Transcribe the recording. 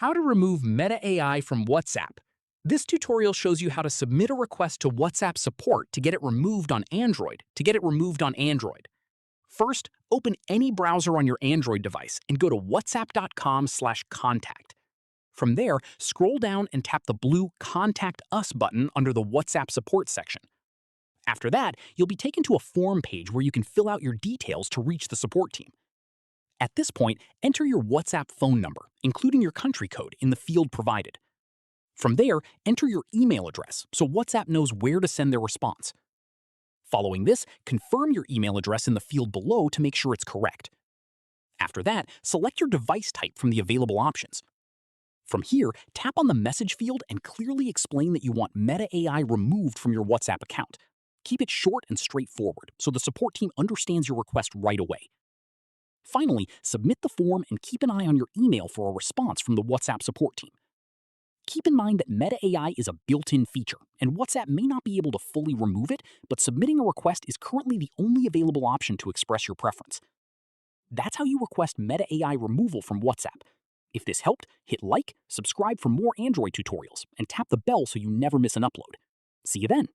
How to remove Meta AI from WhatsApp. This tutorial shows you how to submit a request to WhatsApp support to get it removed on Android. First, open any browser on your Android device and go to whatsapp.com/contact. From there, scroll down and tap the blue Contact Us button under the WhatsApp support section. After that, you'll be taken to a form page where you can fill out your details to reach the support team. At this point, enter your WhatsApp phone number, including your country code, in the field provided. From there, enter your email address so WhatsApp knows where to send their response. Following this, confirm your email address in the field below to make sure it's correct. After that, select your device type from the available options. From here, tap on the message field and clearly explain that you want Meta AI removed from your WhatsApp account. Keep it short and straightforward so the support team understands your request right away. Finally, submit the form and keep an eye on your email for a response from the WhatsApp support team. Keep in mind that Meta AI is a built-in feature, and WhatsApp may not be able to fully remove it, but submitting a request is currently the only available option to express your preference. That's how you request Meta AI removal from WhatsApp. If this helped, hit like, subscribe for more Android tutorials, and tap the bell so you never miss an upload. See you then!